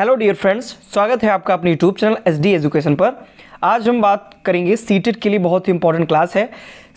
Hello dear friends, स्वागत है आपका अपने यूट्यूब चैनल एसडी एजुकेशन पर। आज हम बात करेंगे सीटेट के लिए बहुत ही इंपॉर्टेंट क्लास है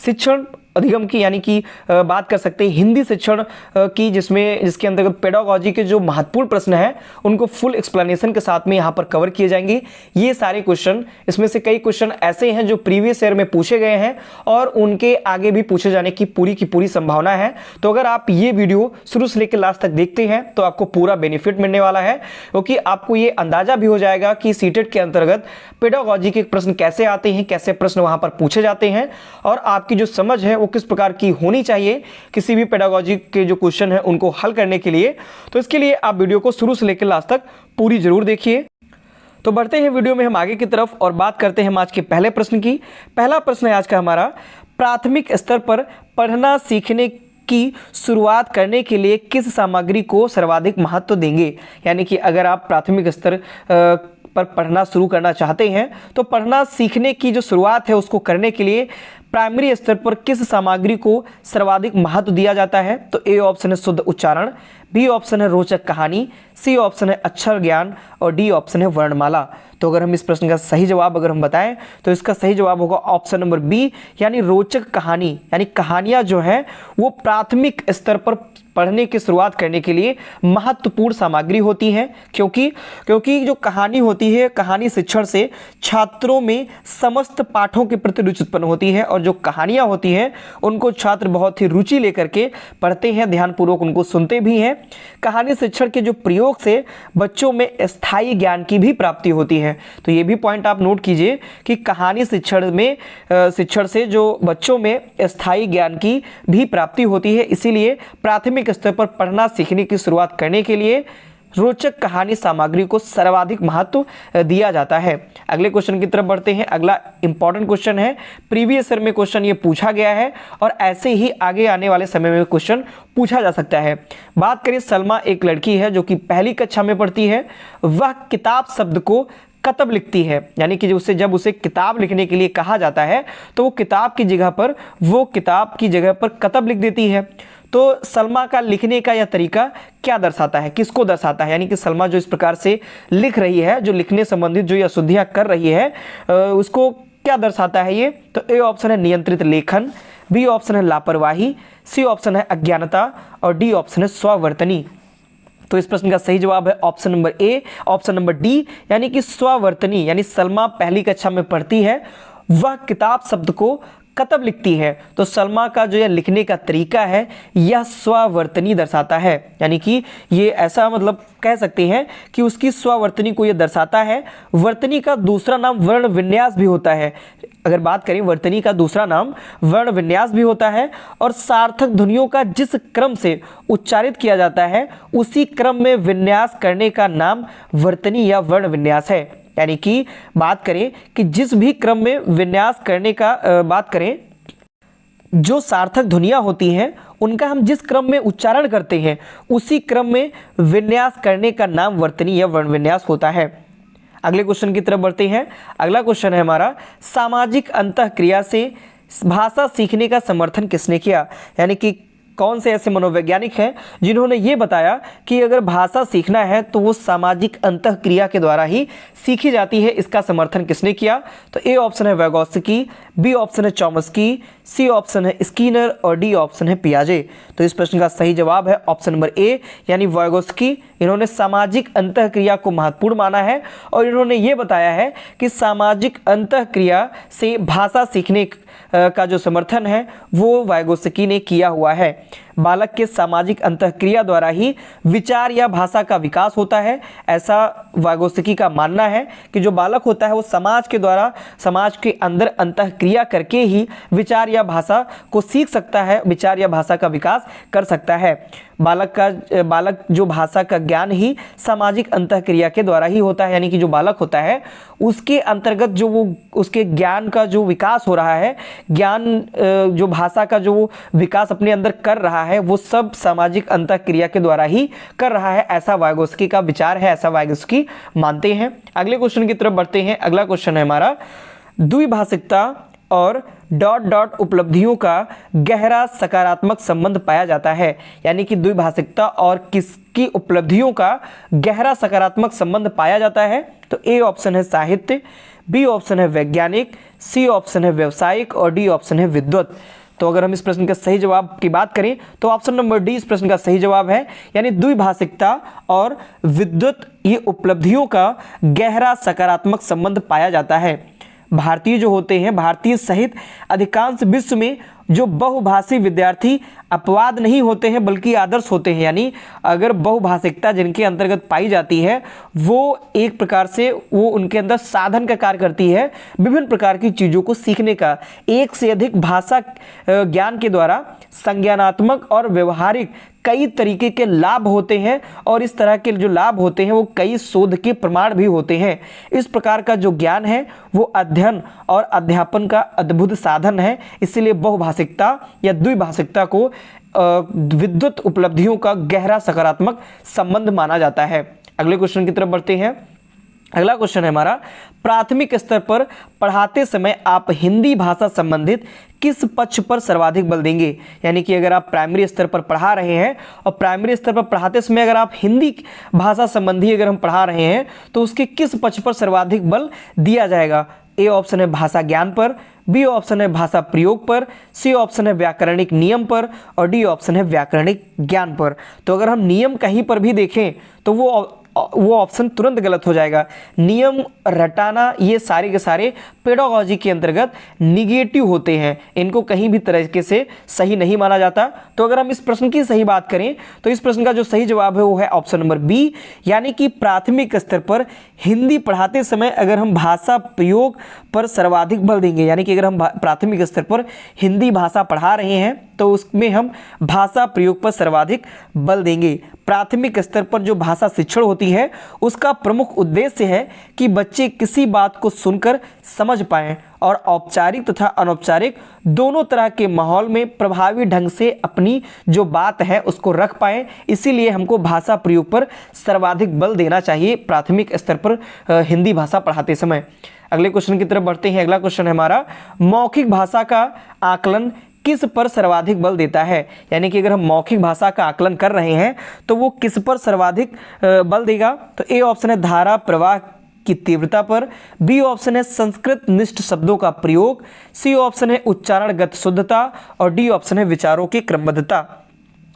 शिक्षण अधिगम की, यानी कि बात कर सकते हैं हिंदी शिक्षण की, जिसके अंतर्गत पेडागोजी के जो महत्वपूर्ण प्रश्न हैं उनको फुल एक्सप्लेनेशन के साथ में यहाँ पर कवर किए जाएंगे। ये सारे क्वेश्चन, इसमें से कई क्वेश्चन ऐसे हैं जो प्रीवियस ईयर में पूछे गए हैं और उनके आगे भी पूछे जाने की पूरी संभावना है। तो अगर आप ये वीडियो शुरू से लेकर लास्ट तक देखते हैं तो आपको पूरा बेनिफिट मिलने वाला है, क्योंकि आपको ये अंदाजा भी हो जाएगा कि सीटेट के अंतर्गत पेडागोजी के प्रश्न कैसे आते हैं, कैसे प्रश्न वहाँ पर पूछे जाते हैं और आपकी जो समझ है वो किस प्रकार की होनी चाहिए किसी भी पेडागोजी के जो क्वेश्चन है उनको हल करने के लिए। तो इसके लिए आप वीडियो को शुरू से लेकर लास्ट तक पूरी जरूर देखिए। तो बढ़ते हैं वीडियो में हम आगे की तरफ और बात करते हैं हम आज के पहले प्रश्न की। पहला प्रश्न है आज का हमारा, प्राथमिक स्तर पर पढ़ना सीखने की शुरुआत करने के लिए किस सामग्री को सर्वाधिक महत्व देंगे। यानी कि अगर आप प्राथमिक स्तर पर पढ़ना शुरू करना चाहते हैं तो पढ़ना सीखने की जो शुरुआत है उसको करने के लिए प्राइमरी स्तर पर किस सामग्री को सर्वाधिक महत्व दिया जाता है। तो ए ऑप्शन है शुद्ध उच्चारण, बी ऑप्शन है रोचक कहानी, सी ऑप्शन है अक्षर ज्ञान और डी ऑप्शन है वर्णमाला। तो अगर हम इस प्रश्न का सही जवाब अगर हम बताएं तो इसका सही जवाब होगा ऑप्शन नंबर बी, यानी रोचक कहानी। यानी कहानियां जो हैं वो प्राथमिक स्तर पर पढ़ने की शुरुआत करने के लिए महत्वपूर्ण सामग्री होती है, क्योंकि जो कहानी होती है, कहानी शिक्षण से छात्रों में समस्त पाठों के प्रति रुचि उत्पन्न होती है और जो कहानियां होती हैं उनको छात्र बहुत ही रुचि लेकर के पढ़ते हैं, ध्यानपूर्वक उनको सुनते भी हैं। कहानी शिक्षण के जो प्रयोग से बच्चों में स्थायी ज्ञान की भी प्राप्ति होती है। तो ये भी पॉइंट आप नोट कीजिए कि कहानी शिक्षण से जो बच्चों में स्थायी ज्ञान की भी प्राप्ति होती है, इसीलिए प्राथमिक स्तर पर पढ़ना सीखने की शुरुआत करने के लिए रोचक कहानी सामग्री को सर्वाधिक महत्व दिया जाता है। अगले क्वेश्चन की तरफ बढ़ते हैं। अगला इंपॉर्टेंट क्वेश्चन है, प्रीवियस ईयर में क्वेश्चन ये पूछा गया है और ऐसे ही आगे आने वाले समय में क्वेश्चन पूछा जा सकता है। बात करें, सलमा एक लड़की है जो कि पहली कक्षा में पढ़ती है। वह किताब शब्द को कतब लिखती है, यानी कि जब उसे किताब लिखने के लिए कहा जाता है तो वो किताब की जगह पर कतब लिख देती है। तो सलमा का लिखने का यह तरीका क्या दर्शाता है, किसको दर्शाता है। यानी कि सलमा जो इस प्रकार से लिख रही है, जो लिखने संबंधित जो अशुद्धियां कर रही है, उसको क्या दर्शाता है ये। तो ए ऑप्शन है नियंत्रित लेखन, बी ऑप्शन है लापरवाही, सी ऑप्शन है अज्ञानता और डी ऑप्शन है स्ववर्तनी। तो इस प्रश्न का सही जवाब है option number A, option number D, यानी कि स्ववर्तनी। यानी सलमा पहली कक्षा में पढ़ती है, वह किताब शब्द को कतब लिखती है। तो सलमा का जो यह लिखने का तरीका है यह स्ववर्तनी दर्शाता है, यानी कि ये ऐसा मतलब कह सकते हैं कि उसकी स्ववर्तनी को यह दर्शाता है। वर्तनी का दूसरा नाम वर्ण विन्यास भी होता है। अगर बात करें, वर्तनी का दूसरा नाम वर्ण विन्यास भी होता है और सार्थक ध्वनियों का जिस क्रम से उच्चारित किया जाता है उसी क्रम में विन्यास करने का नाम वर्तनी या वर्ण विन्यास है। यानी कि बात करें कि जिस भी क्रम में विन्यास करने का बात करें, जो सार्थक ध्वनियां होती हैं उनका हम जिस क्रम में उच्चारण करते हैं उसी क्रम में विन्यास करने का नाम वर्तनी या वर्ण विन्यास होता है। अगले क्वेश्चन की तरफ बढ़ते हैं। अगला क्वेश्चन है हमारा, सामाजिक अंतःक्रिया से भाषा सीखने का समर्थन किसने किया। यानी कि कौन से ऐसे मनोवैज्ञानिक हैं जिन्होंने ये बताया कि अगर भाषा सीखना है तो वो सामाजिक अंतःक्रिया के द्वारा ही सीखी जाती है, इसका समर्थन किसने किया। तो ए ऑप्शन है वैगोत्स्की, बी ऑप्शन है चॉम्स्की, सी ऑप्शन है स्किनर और डी ऑप्शन है पियाजे। तो इस प्रश्न का सही जवाब है ऑप्शन नंबर ए, यानी वैगोत्स्की। इन्होंने सामाजिक अंतःक्रिया को महत्वपूर्ण माना है और इन्होंने ये बताया है कि सामाजिक अंतःक्रिया से भाषा सीखने का जो समर्थन है वो वैगोत्स्की ने किया हुआ है। बालक के सामाजिक अंतःक्रिया द्वारा ही विचार या भाषा का विकास होता है, ऐसा वैगोत्स्की का मानना है कि जो बालक होता है वो समाज के अंदर अंतःक्रिया करके ही विचार या भाषा को सीख सकता है, विचार या भाषा का विकास कर सकता है। बालक जो भाषा का ज्ञान ही सामाजिक अंतःक्रिया के द्वारा ही होता है, यानी कि जो बालक होता है उसके अंतर्गत जो वो उसके ज्ञान का जो विकास हो रहा है, जो भाषा का जो विकास अपने अंदर कर रहा है वो सब सामाजिक अंतःक्रिया के द्वारा ही कर रहा है, ऐसा वैगोत्स्की का विचार है, ऐसा वैगोत्स्की मानते हैं। अगले क्वेश्चन की तरफ बढ़ते हैं। अगला क्वेश्चन है हमारा, द्विभाषिकता और डॉट डॉट उपलब्धियों का गहरा सकारात्मक संबंध पाया जाता है। यानी कि द्विभाषिकता और किसकी उपलब्धियों का गहरा सकारात्मक संबंध पाया जाता है? तो ए ऑप्शन है साहित्य, बी ऑप्शन है वैज्ञानिक, सी ऑप्शन है व्यवसायिक और डी ऑप्शन है विद्वत। तो अगर हम इस प्रश्न के सही जवाब की बात करें तो ऑप्शन नंबर डी इस प्रश्न का सही जवाब है, यानी द्विभाषिकता और विद्वत ये उपलब्धियों का गहरा सकारात्मक संबंध पाया जाता है। भारतीय जो होते हैं, भारतीय सहित अधिकांश विश्व में जो बहुभाषी विद्यार्थी अपवाद नहीं होते हैं बल्कि आदर्श होते हैं। यानी अगर बहुभाषिकता जिनके अंतर्गत पाई जाती है वो एक प्रकार से वो उनके अंदर साधन का कार्य करती है विभिन्न प्रकार की चीज़ों को सीखने का। एक से अधिक भाषा ज्ञान के द्वारा संज्ञानात्मक और व्यवहारिक कई तरीके के लाभ होते हैं और इस तरह के जो लाभ होते हैं वो कई शोध के प्रमाण भी होते हैं। इस प्रकार का जो ज्ञान है वो अध्ययन और अध्यापन का अद्भुत साधन है। इसीलिए बहुभाषिकता या द्विभाषिकता को विद्वत उपलब्धियों का गहरा सकारात्मक संबंध माना जाता है। अगले क्वेश्चन की तरफ बढ़ते हैं। अगला क्वेश्चन है हमारा, प्राथमिक स्तर पर पढ़ाते समय आप हिंदी भाषा संबंधित किस पक्ष पर सर्वाधिक बल देंगे? यानी कि अगर आप प्राइमरी स्तर पर पढ़ा रहे हैं और प्राइमरी स्तर पर पढ़ाते समय अगर आप हिंदी भाषा संबंधी अगर हम पढ़ा रहे हैं तो उसके किस पक्ष पर सर्वाधिक बल दिया जाएगा? ए ऑप्शन है भाषा ज्ञान पर, बी ऑप्शन है भाषा प्रयोग पर, सी ऑप्शन है व्याकरणिक नियम पर और डी ऑप्शन है व्याकरणिक ज्ञान पर। तो अगर हम नियम कहीं पर भी देखें तो वो ऑप्शन तुरंत गलत हो जाएगा। नियम रटाना ये सारे के सारे पेडागॉजी के अंतर्गत निगेटिव होते हैं, इनको कहीं भी तरीके से सही नहीं माना जाता। तो अगर हम इस प्रश्न की सही बात करें तो इस प्रश्न का जो सही जवाब है वो है ऑप्शन नंबर बी, यानी कि प्राथमिक स्तर पर हिंदी पढ़ाते समय अगर हम भाषा प्रयोग पर सर्वाधिक बल देंगे, यानी कि अगर हम प्राथमिक स्तर पर हिंदी भाषा पढ़ा रहे हैं तो उसमें हम भाषा प्रयोग पर सर्वाधिक बल देंगे। प्राथमिक स्तर पर जो भाषा शिक्षण होती है उसका प्रमुख उद्देश्य है कि बच्चे किसी बात को सुनकर समझ पाएं और औपचारिक तथा अनौपचारिक दोनों तरह के माहौल में प्रभावी ढंग से अपनी जो बात है उसको रख पाएं। इसीलिए हमको भाषा प्रयोग पर सर्वाधिक बल देना चाहिए प्राथमिक स्तर पर हिंदी भाषा पढ़ाते समय। अगले क्वेश्चन की तरफ बढ़ते हैं। अगला क्वेश्चन है हमारा, मौखिक भाषा का आकलन किस पर सर्वाधिक बल देता है? यानी कि अगर हम मौखिक भाषा का आकलन कर रहे हैं तो वो किस पर सर्वाधिक बल देगा? तो ए ऑप्शन है धारा प्रवाह की तीव्रता पर, बी ऑप्शन है संस्कृत निष्ठ शब्दों का प्रयोग, सी ऑप्शन है उच्चारणगत शुद्धता और डी ऑप्शन है विचारों की क्रमबद्धता।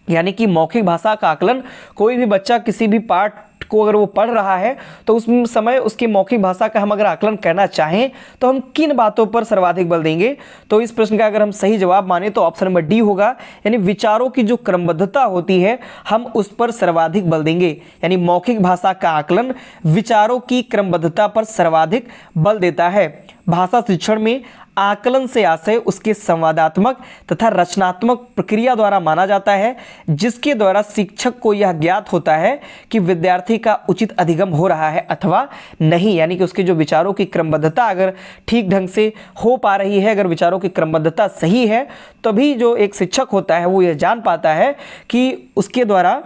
यानी कि मौखिक भाषा का आकलन कोई भी बच्चा किसी भी पाठ को अगर वो पढ़ रहा है तो उस समय उसकी मौखिक भाषा का हम अगर आकलन करना चाहें तो हम किन बातों पर सर्वाधिक बल देंगे? तो इस प्रश्न का अगर हम सही जवाब माने तो ऑप्शन नंबर डी होगा, यानी विचारों की जो क्रमबद्धता होती है हम उस पर सर्वाधिक बल देंगे। यानी मौखिक भाषा का आकलन विचारों की क्रमबद्धता पर सर्वाधिक बल देता है। भाषा शिक्षण में आकलन से आशय उसके संवादात्मक तथा रचनात्मक प्रक्रिया द्वारा माना जाता है, जिसके द्वारा शिक्षक को यह ज्ञात होता है कि विद्यार्थी का उचित अधिगम हो रहा है अथवा नहीं। यानी कि उसके जो विचारों की क्रमबद्धता अगर ठीक ढंग से हो पा रही है, अगर विचारों की क्रमबद्धता सही है, तभी जो एक शिक्षक होता है वो यह जान पाता है कि उसके द्वारा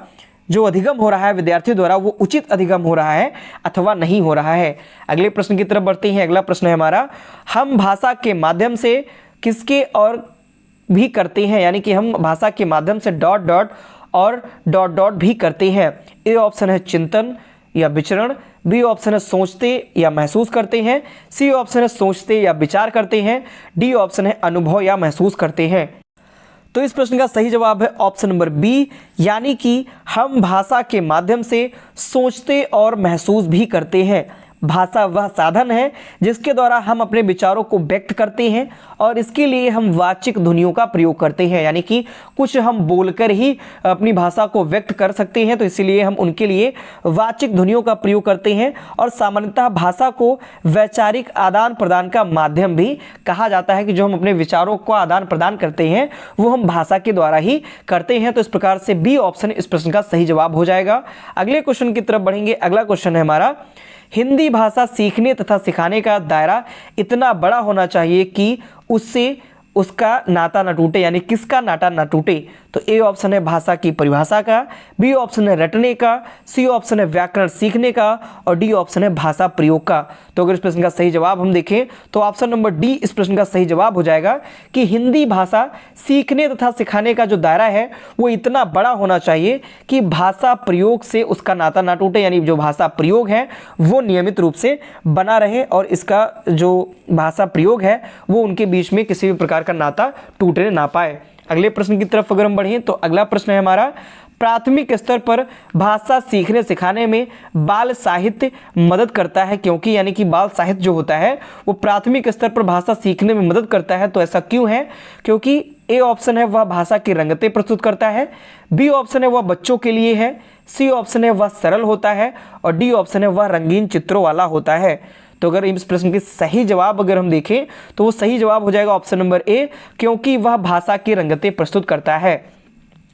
जो अधिगम हो रहा है विद्यार्थी द्वारा वो उचित अधिगम हो रहा है अथवा नहीं हो रहा है। अगले प्रश्न की तरफ बढ़ते हैं। अगला प्रश्न है हमारा, हम भाषा के माध्यम से किसके और भी करते हैं? यानी कि हम भाषा के माध्यम से डॉट डॉट और डॉट डॉट भी करते हैं। ए ऑप्शन है चिंतन या विचरण, बी ऑप्शन है सोचते या महसूस करते हैं, सी ऑप्शन है सोचते या विचार करते हैं, डी ऑप्शन है अनुभव या महसूस करते हैं। तो इस प्रश्न का सही जवाब है ऑप्शन नंबर बी, यानी कि हम भाषा के माध्यम से सोचते और महसूस भी करते हैं। भाषा वह साधन है जिसके द्वारा हम अपने विचारों को व्यक्त करते हैं और इसके लिए हम वाचिक ध्वनियों का प्रयोग करते हैं, यानी कि कुछ हम बोलकर ही अपनी भाषा को व्यक्त कर सकते हैं, तो इसीलिए हम उनके लिए वाचिक ध्वनियों का प्रयोग करते हैं। और सामान्यतः भाषा को वैचारिक आदान प्रदान का माध्यम भी कहा जाता है कि जो हम अपने विचारों को आदान प्रदान करते हैं वो हम भाषा के द्वारा ही करते हैं। तो इस प्रकार से बी ऑप्शन इस प्रश्न का सही जवाब हो जाएगा। अगले क्वेश्चन की तरफ बढ़ेंगे। अगला क्वेश्चन है हमारा, हिंदी भाषा सीखने तथा सिखाने का दायरा इतना बड़ा होना चाहिए कि उससे उसका नाता न टूटे, यानी किसका नाता न टूटे? तो ए ऑप्शन है भाषा की परिभाषा का, बी ऑप्शन है रटने का, सी ऑप्शन है व्याकरण सीखने का और डी ऑप्शन है भाषा प्रयोग का। तो अगर इस प्रश्न का सही जवाब हम देखें तो ऑप्शन नंबर डी इस प्रश्न का सही जवाब हो जाएगा कि हिंदी भाषा सीखने तथा सिखाने का जो दायरा है वो इतना बड़ा होना चाहिए कि भाषा प्रयोग से उसका नाता ना टूटे, यानी जो भाषा प्रयोग है वो नियमित रूप से बना रहे और इसका जो भाषा प्रयोग है वो उनके बीच में किसी भी प्रकार का नाता टूटने ना पाए। अगले प्रश्न की तरफ अगर हम बढ़ें तो अगला प्रश्न है हमारा, प्राथमिक स्तर पर भाषा सीखने सिखाने में बाल साहित्य मदद करता है क्योंकि, यानी कि बाल साहित्य जो होता है वो प्राथमिक स्तर पर भाषा सीखने में मदद करता है। तो ऐसा क्यों है? क्योंकि ए ऑप्शन है वह भाषा की रंगतें प्रस्तुत करता है, बी ऑप्शन है वह बच्चों के लिए है, सी ऑप्शन है वह सरल होता है और डी ऑप्शन है वह रंगीन चित्रों वाला होता है। तो अगर इस प्रश्न के सही जवाब अगर हम देखें तो वो सही जवाब हो जाएगा ऑप्शन नंबर ए, क्योंकि वह भाषा की रंगतें प्रस्तुत करता है।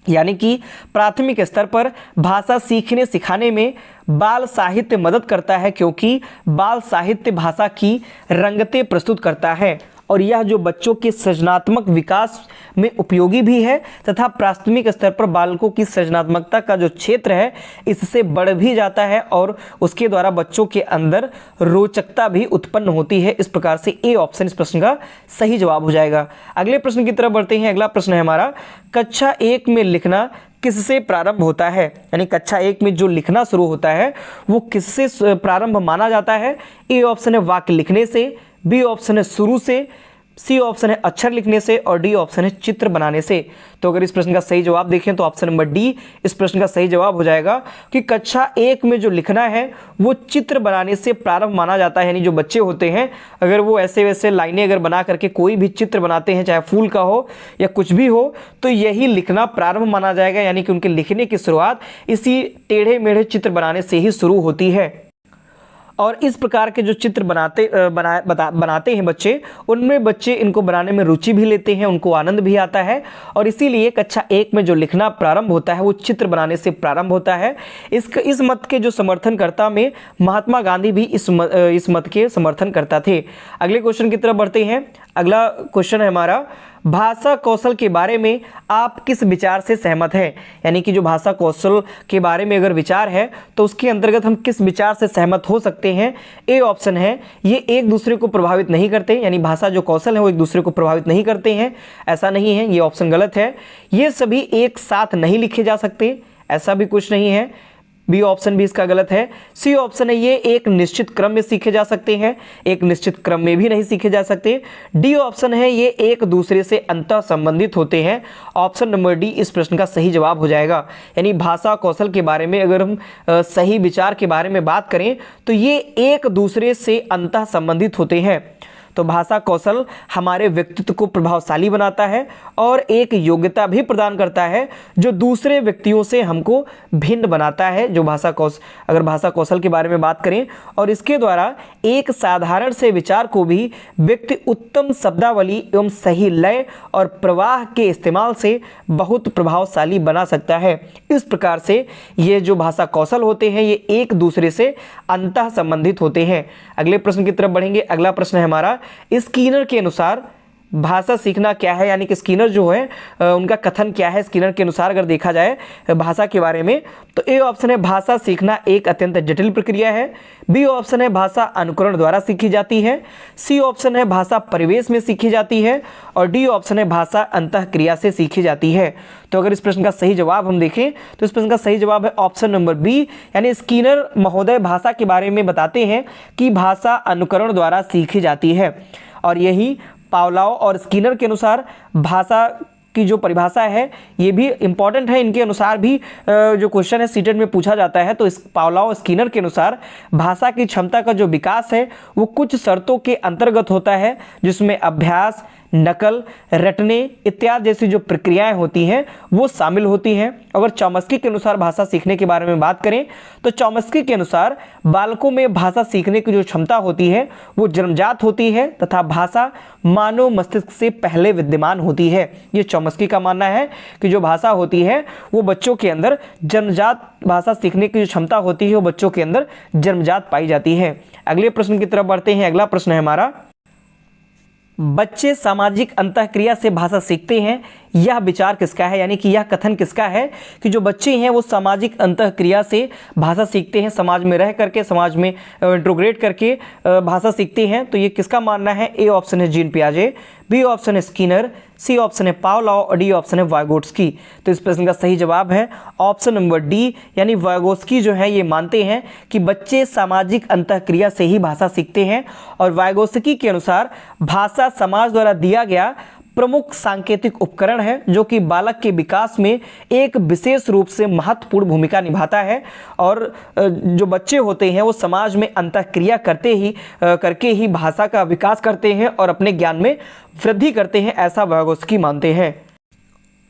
यानी कि प्राथमिक स्तर पर भाषा सीखने सिखाने में बाल साहित्य मदद करता है क्योंकि बाल साहित्य भाषा की रंगतें प्रस्तुत करता है और यह जो बच्चों के सृजनात्मक विकास में उपयोगी भी है तथा प्राथमिक स्तर पर बालकों की सृजनात्मकता का जो क्षेत्र है इससे बढ़ भी जाता है और उसके द्वारा बच्चों के अंदर रोचकता भी उत्पन्न होती है। इस प्रकार से ए ऑप्शन इस प्रश्न का सही जवाब हो जाएगा। अगले प्रश्न की तरफ बढ़ते हैं। अगला प्रश्न है हमारा, कक्षा 1 में लिखना किससे प्रारंभ होता है? यानी कक्षा 1 में जो लिखना शुरू होता है वो किससे प्रारंभ माना जाता है? ए ऑप्शन है वाक्य लिखने से, बी ऑप्शन है शुरू से, सी ऑप्शन है अक्षर लिखने से और डी ऑप्शन है चित्र बनाने से। तो अगर इस प्रश्न का सही जवाब देखें तो ऑप्शन नंबर डी इस प्रश्न का सही जवाब हो जाएगा कि कक्षा 1 में जो लिखना है वो चित्र बनाने से प्रारंभ माना जाता है। यानी जो बच्चे होते हैं अगर वो ऐसे वैसे लाइनें अगर बना करके कोई भी चित्र बनाते हैं, चाहे फूल का हो या कुछ भी हो, तो यही लिखना प्रारंभ माना जाएगा। यानी कि उनके लिखने की शुरुआत इसी टेढ़े मेढ़े चित्र बनाने से ही शुरू होती है। और इस प्रकार के जो चित्र बनाते हैं बच्चे, उनमें बच्चे इनको बनाने में रुचि भी लेते हैं, उनको आनंद भी आता है और इसीलिए कक्षा 1 में जो लिखना प्रारंभ होता है वो चित्र बनाने से प्रारंभ होता है। इस मत के जो समर्थनकर्ता में महात्मा गांधी भी इस मत के समर्थन करता थे। अगले क्वेश्चन की तरफ बढ़ते हैं। अगला क्वेश्चन है हमारा, भाषा कौशल के बारे में आप किस विचार से सहमत हैं? यानी कि जो भाषा कौशल के बारे में अगर विचार है तो उसके अंतर्गत हम किस विचार से सहमत हो सकते हैं? ए ऑप्शन है ये एक दूसरे को प्रभावित नहीं करते, यानी भाषा जो कौशल है वो एक दूसरे को प्रभावित नहीं करते हैं, ऐसा नहीं है, ये ऑप्शन गलत है। ये सभी एक साथ नहीं लिखे जा सकते, ऐसा भी कुछ नहीं है, बी ऑप्शन भी इसका गलत है। सी ऑप्शन है ये एक निश्चित क्रम में सीखे जा सकते हैं, एक निश्चित क्रम में भी नहीं सीखे जा सकते। डी ऑप्शन है ये एक दूसरे से अंतः संबंधित होते हैं। ऑप्शन नंबर डी इस प्रश्न का सही जवाब हो जाएगा। यानी भाषा कौशल के बारे में अगर हम सही विचार के बारे में बात करें तो ये एक दूसरे से अंतः संबंधित होते हैं। तो भाषा कौशल हमारे व्यक्तित्व को प्रभावशाली बनाता है और एक योग्यता भी प्रदान करता है जो दूसरे व्यक्तियों से हमको भिन्न बनाता है। जो अगर भाषा कौशल के बारे में बात करें और इसके द्वारा एक साधारण से विचार को भी व्यक्ति उत्तम शब्दावली एवं सही लय और प्रवाह के इस्तेमाल से बहुत प्रभावशाली बना सकता है। इस प्रकार से ये जो भाषा कौशल होते हैं ये एक दूसरे से अंतः संबंधित होते हैं। अगले प्रश्न की तरफ बढ़ेंगे। अगला प्रश्न है हमारा, स्किनर के अनुसार भाषा सीखना क्या है? यानी कि स्किनर जो है उनका कथन क्या है? स्किनर के अनुसार अगर देखा जाए भाषा के बारे में तो ए ऑप्शन है भाषा सीखना एक अत्यंत जटिल प्रक्रिया है, बी ऑप्शन है भाषा अनुकरण द्वारा सीखी जाती है, सी ऑप्शन है भाषा परिवेश में सीखी जाती है और डी ऑप्शन है भाषा अंतःक्रिया से सीखी जाती है। तो अगर इस प्रश्न का सही जवाब हम देखें तो इस प्रश्न का सही जवाब है ऑप्शन नंबर बी, यानी स्किनर महोदय भाषा के बारे में बताते हैं कि भाषा अनुकरण द्वारा सीखी जाती है। और यही पावलोव और स्किनर के अनुसार भाषा की जो परिभाषा है ये भी इंपॉर्टेंट है। इनके अनुसार भी जो क्वेश्चन है सीटेट में पूछा जाता है। तो इस पावलोव स्किनर के अनुसार भाषा की क्षमता का जो विकास है वो कुछ शर्तों के अंतर्गत होता है, जिसमें अभ्यास, नकल, रटने इत्यादि जैसी जो प्रक्रियाएं होती हैं वो शामिल होती हैं। अगर चॉम्स्की के अनुसार भाषा सीखने के बारे में बात करें तो चॉम्स्की के अनुसार बालकों में भाषा सीखने की जो क्षमता होती है वो जन्मजात होती है तथा भाषा मानव मस्तिष्क से पहले विद्यमान होती है। ये चॉम्स्की का मानना है कि जो भाषा होती है वो बच्चों के अंदर जन्मजात भाषा सीखने की जो क्षमता होती है वो बच्चों के अंदर जन्मजात पाई जाती है। अगले प्रश्न की तरफ बढ़ते हैं। अगला प्रश्न है हमारा, बच्चे सामाजिक अंतःक्रिया से भाषा सीखते हैं, यह विचार किसका है, यानी कि यह कथन किसका है कि जो बच्चे हैं वो सामाजिक अंतःक्रिया से भाषा सीखते हैं, समाज में रह करके, समाज में इंट्रोग्रेट करके भाषा सीखते हैं। तो ये किसका मानना है? ए ऑप्शन है जीन पियाजे, बी ऑप्शन है स्किनर, सी ऑप्शन है पावलोव और डी ऑप्शन है वाइगोट्स्की। तो इस प्रश्न का सही जवाब है ऑप्शन नंबर डी, यानी वाइगोट्स्की जो है ये मानते हैं कि बच्चे सामाजिक अंतःक्रिया से ही भाषा सीखते हैं। और वाइगोट्स्की के अनुसार भाषा समाज द्वारा दिया गया प्रमुख सांकेतिक उपकरण है जो कि बालक के विकास में एक विशेष रूप से महत्वपूर्ण भूमिका निभाता है। और जो बच्चे होते हैं वो समाज में अंतःक्रिया करके ही भाषा का विकास करते हैं और अपने ज्ञान में वृद्धि करते हैं, ऐसा वाइगोट्स्की मानते हैं।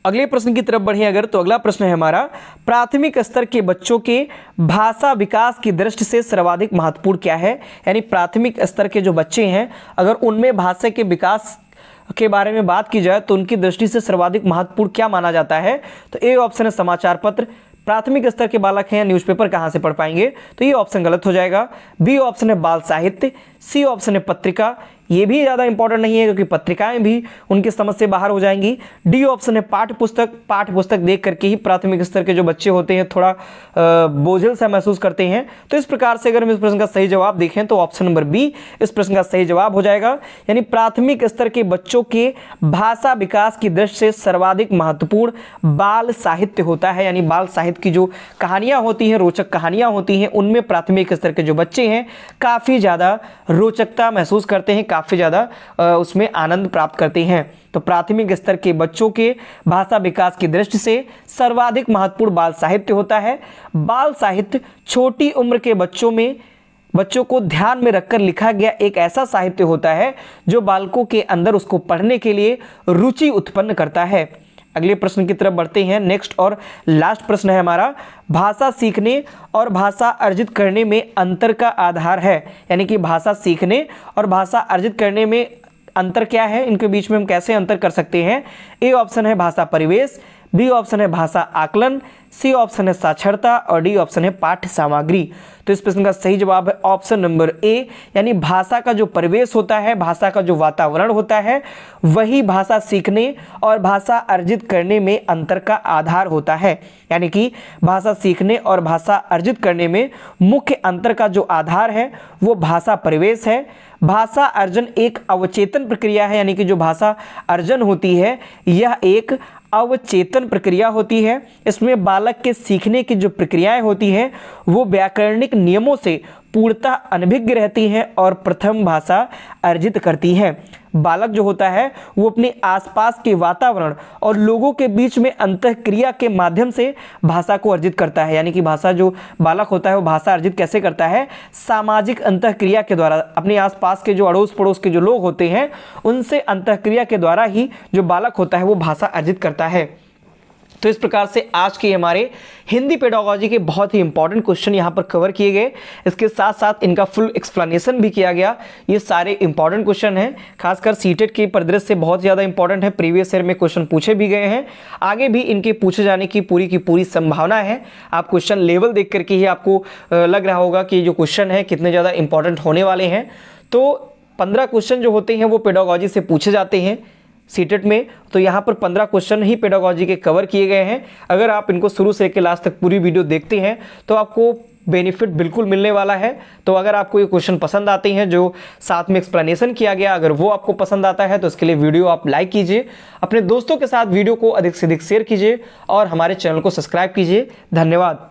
अगले प्रश्न की तरफ बढ़े अगर, तो अगला प्रश्न है हमारा, प्राथमिक स्तर के बच्चों के भाषा विकास की दृष्टि से सर्वाधिक महत्वपूर्ण क्या है? यानी प्राथमिक स्तर के जो बच्चे हैं अगर उनमें भाषा के विकास के बारे में बात की जाए तो उनकी दृष्टि से सर्वाधिक महत्वपूर्ण क्या माना जाता है? तो ए ऑप्शन है समाचार पत्र। प्राथमिक स्तर के बालक हैं, न्यूज़पेपर कहाँ से पढ़ पाएंगे? तो ये ऑप्शन गलत हो जाएगा। बी ऑप्शन है बाल साहित्य, सी ऑप्शन है पत्रिका, ये भी ज़्यादा इंपॉर्टेंट नहीं है क्योंकि पत्रिकाएं भी उनकी समझ से बाहर हो जाएंगी। डी ऑप्शन है पाठ्य पुस्तक, पाठ्य पुस्तक देख करके ही प्राथमिक स्तर के जो बच्चे होते हैं थोड़ा बोझिल सा महसूस करते हैं। तो इस प्रकार से अगर हम इस प्रश्न का सही जवाब देखें तो ऑप्शन नंबर बी इस प्रश्न का सही जवाब हो जाएगा। यानी प्राथमिक स्तर के बच्चों के भाषा विकास की दृष्टि से सर्वाधिक महत्वपूर्ण बाल साहित्य होता है। यानी बाल साहित्य की जो कहानियाँ होती हैं, रोचक कहानियाँ होती हैं, उनमें प्राथमिक स्तर के जो बच्चे हैं काफ़ी ज़्यादा रोचकता महसूस करते हैं, काफ़ी ज़्यादा उसमें आनंद प्राप्त करते हैं। तो प्राथमिक स्तर के बच्चों के भाषा विकास की दृष्टि से सर्वाधिक महत्वपूर्ण बाल साहित्य होता है। बाल साहित्य छोटी उम्र के बच्चों को ध्यान में रखकर लिखा गया एक ऐसा साहित्य होता है जो बालकों के अंदर उसको पढ़ने के लिए रुचि उत्पन्न करता है। अगले प्रश्न की तरफ बढ़ते हैं। नेक्स्ट और लास्ट प्रश्न है हमारा, भाषा सीखने और भाषा अर्जित करने में अंतर का आधार है। यानी कि भाषा सीखने और भाषा अर्जित करने में अंतर क्या है, इनके बीच में हम कैसे अंतर कर सकते हैं? ए ऑप्शन है भाषा परिवेश, बी ऑप्शन है भाषा आकलन, सी ऑप्शन है साक्षरता और डी ऑप्शन है पाठ्य सामग्री। तो इस प्रश्न का सही जवाब है ऑप्शन नंबर ए, यानी भाषा का जो परिवेश होता है, भाषा का जो वातावरण होता है, वही भाषा सीखने और भाषा अर्जित करने में अंतर का आधार होता है। यानी कि भाषा सीखने और भाषा अर्जित करने में मुख्य अंतर का जो आधार है वो भाषा परिवेश है। भाषा अर्जन एक अवचेतन प्रक्रिया है, यानी कि जो भाषा अर्जन होती है यह एक अवचेतन प्रक्रिया होती है। इसमें बालक के सीखने की जो प्रक्रियाएं होती हैं वो व्याकरणिक नियमों से पूर्णतः अनभिज्ञ रहती हैं और प्रथम भाषा अर्जित करती हैं। बालक जो होता है वो अपने आसपास के वातावरण और लोगों के बीच में अंतःक्रिया के माध्यम से भाषा को अर्जित करता है। यानी कि भाषा जो बालक होता है वो भाषा अर्जित कैसे करता है? सामाजिक अंतःक्रिया के द्वारा। अपने आसपास के जो अड़ोस पड़ोस के जो लोग होते हैं उनसे अंतःक्रिया के द्वारा ही जो बालक होता है वो भाषा अर्जित करता है। तो इस प्रकार से आज के हमारे हिंदी पेडागोजी के बहुत ही इंपॉर्टेंट क्वेश्चन यहाँ पर कवर किए गए। इसके साथ साथ इनका फुल एक्सप्लेनेशन भी किया गया। ये सारे इंपॉर्टेंट क्वेश्चन हैं, खासकर सीटेट के परिदृश्य से बहुत ज़्यादा इंपॉर्टेंट है। प्रीवियस ईयर में क्वेश्चन पूछे भी गए हैं, आगे भी इनके पूछे जाने की पूरी संभावना है। आप क्वेश्चन लेवल देख करके ही आपको लग रहा होगा कि जो क्वेश्चन है कितने ज़्यादा इंपॉर्टेंट होने वाले हैं। तो 15 क्वेश्चन जो होते हैं वो पेडागोजी से पूछे जाते हैं सीटेट में। तो यहाँ पर 15 क्वेश्चन ही पेडागोजी के कवर किए गए हैं। अगर आप इनको शुरू से लेकर लास्ट तक पूरी वीडियो देखते हैं तो आपको बेनिफिट बिल्कुल मिलने वाला है। तो अगर आपको ये क्वेश्चन पसंद आते हैं जो साथ में एक्सप्लेनेशन किया गया, अगर वो आपको पसंद आता है तो इसके लिए वीडियो आप लाइक कीजिए, अपने दोस्तों के साथ वीडियो को अधिक से अधिक शेयर कीजिए और हमारे चैनल को सब्सक्राइब कीजिए। धन्यवाद।